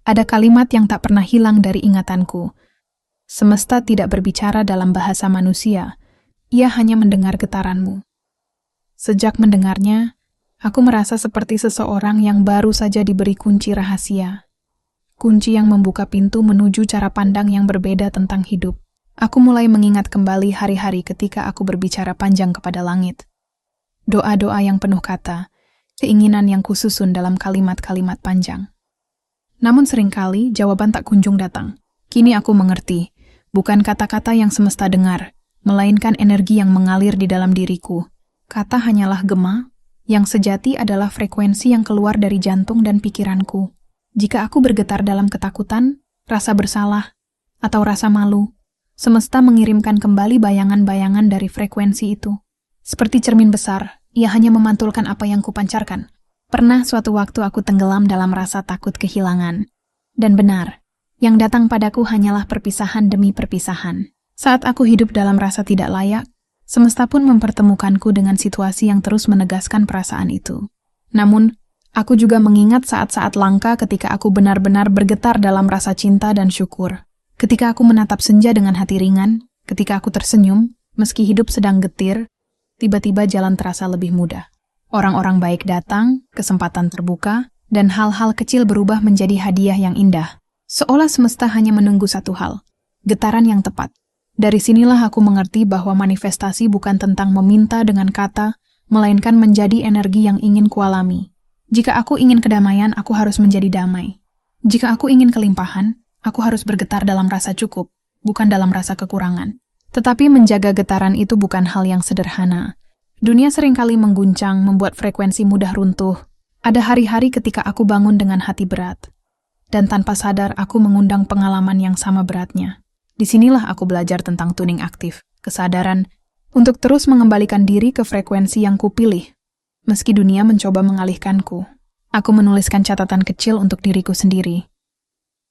Ada kalimat yang tak pernah hilang dari ingatanku. Semesta tidak berbicara dalam bahasa manusia, ia hanya mendengar getaranmu. Sejak mendengarnya, aku merasa seperti seseorang yang baru saja diberi kunci rahasia. Kunci yang membuka pintu menuju cara pandang yang berbeda tentang hidup. Aku mulai mengingat kembali hari-hari ketika aku berbicara panjang kepada langit. Doa-doa yang penuh kata, keinginan yang kususun dalam kalimat-kalimat panjang. Namun seringkali jawaban tak kunjung datang. Kini aku mengerti, bukan kata-kata yang semesta dengar, melainkan energi yang mengalir di dalam diriku. Kata hanyalah gema, yang sejati adalah frekuensi yang keluar dari jantung dan pikiranku. Jika aku bergetar dalam ketakutan, rasa bersalah, atau rasa malu, semesta mengirimkan kembali bayangan-bayangan dari frekuensi itu. Seperti cermin besar, ia hanya memantulkan apa yang kupancarkan. Pernah suatu waktu aku tenggelam dalam rasa takut kehilangan. Dan benar, yang datang padaku hanyalah perpisahan demi perpisahan. Saat aku hidup dalam rasa tidak layak, semesta pun mempertemukanku dengan situasi yang terus menegaskan perasaan itu. Namun, aku juga mengingat saat-saat langka ketika aku benar-benar bergetar dalam rasa cinta dan syukur. Ketika aku menatap senja dengan hati ringan, ketika aku tersenyum, meski hidup sedang getir, tiba-tiba jalan terasa lebih mudah. Orang-orang baik datang, kesempatan terbuka, dan hal-hal kecil berubah menjadi hadiah yang indah. Seolah semesta hanya menunggu satu hal, getaran yang tepat. Dari sinilah aku mengerti bahwa manifestasi bukan tentang meminta dengan kata, melainkan menjadi energi yang ingin kualami. Jika aku ingin kedamaian, aku harus menjadi damai. Jika aku ingin kelimpahan, aku harus bergetar dalam rasa cukup, bukan dalam rasa kekurangan. Tetapi menjaga getaran itu bukan hal yang sederhana. Dunia seringkali mengguncang, membuat frekuensi mudah runtuh. Ada hari-hari ketika aku bangun dengan hati berat. Dan tanpa sadar aku mengundang pengalaman yang sama beratnya. Disinilah aku belajar tentang tuning aktif, kesadaran, untuk terus mengembalikan diri ke frekuensi yang kupilih. Meski dunia mencoba mengalihkanku, aku menuliskan catatan kecil untuk diriku sendiri.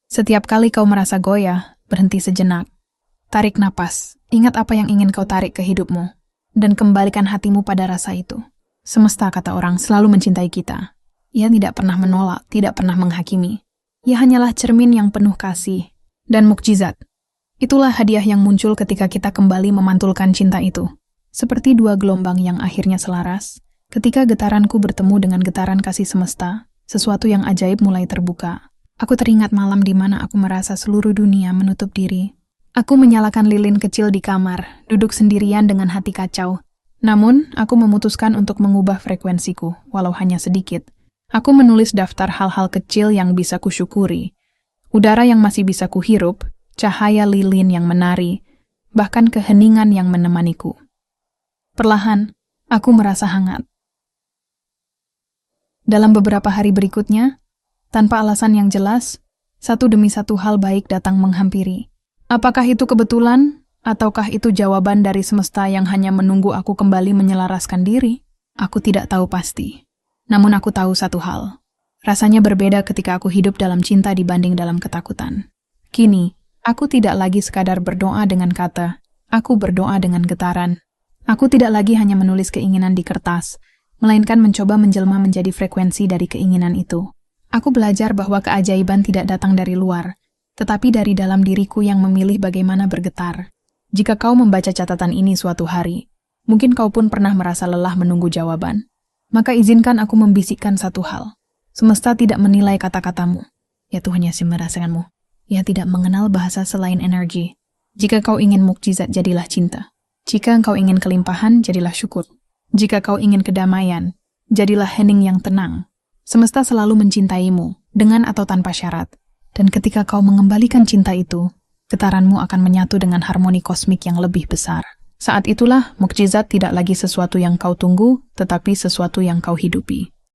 Setiap kali kau merasa goyah, berhenti sejenak. Tarik napas, ingat apa yang ingin kau tarik ke hidupmu. Dan kembalikan hatimu pada rasa itu. Semesta, kata orang, selalu mencintai kita. Ia tidak pernah menolak, tidak pernah menghakimi. Ia hanyalah cermin yang penuh kasih dan mukjizat. Itulah hadiah yang muncul ketika kita kembali memantulkan cinta itu. Seperti dua gelombang yang akhirnya selaras, ketika getaranku bertemu dengan getaran kasih semesta, sesuatu yang ajaib mulai terbuka. Aku teringat malam di mana aku merasa seluruh dunia menutup diri. Aku menyalakan lilin kecil di kamar, duduk sendirian dengan hati kacau. Namun, aku memutuskan untuk mengubah frekuensiku, walau hanya sedikit. Aku menulis daftar hal-hal kecil yang bisa kusyukuri. Udara yang masih bisa kuhirup, cahaya lilin yang menari, bahkan keheningan yang menemaniku. Perlahan, aku merasa hangat. Dalam beberapa hari berikutnya, tanpa alasan yang jelas, satu demi satu hal baik datang menghampiri. Apakah itu kebetulan, ataukah itu jawaban dari semesta yang hanya menunggu aku kembali menyelaraskan diri? Aku tidak tahu pasti. Namun aku tahu satu hal. Rasanya berbeda ketika aku hidup dalam cinta dibanding dalam ketakutan. Kini, aku tidak lagi sekadar berdoa dengan kata, aku berdoa dengan getaran. Aku tidak lagi hanya menulis keinginan di kertas, melainkan mencoba menjelma menjadi frekuensi dari keinginan itu. Aku belajar bahwa keajaiban tidak datang dari luar, tetapi dari dalam diriku yang memilih bagaimana bergetar. Jika kau membaca catatan ini suatu hari, mungkin kau pun pernah merasa lelah menunggu jawaban. Maka izinkan aku membisikkan satu hal. Semesta tidak menilai kata-katamu. Ya Tuhan Yesus merasakanmu. Ia tidak mengenal bahasa selain energi. Jika kau ingin mukjizat, jadilah cinta. Jika kau ingin kelimpahan, jadilah syukur. Jika kau ingin kedamaian, jadilah hening yang tenang. Semesta selalu mencintaimu, dengan atau tanpa syarat. Dan ketika kau mengembalikan cinta itu, getaranmu akan menyatu dengan harmoni kosmik yang lebih besar. Saat itulah, mukjizat tidak lagi sesuatu yang kau tunggu, tetapi sesuatu yang kau hidupi.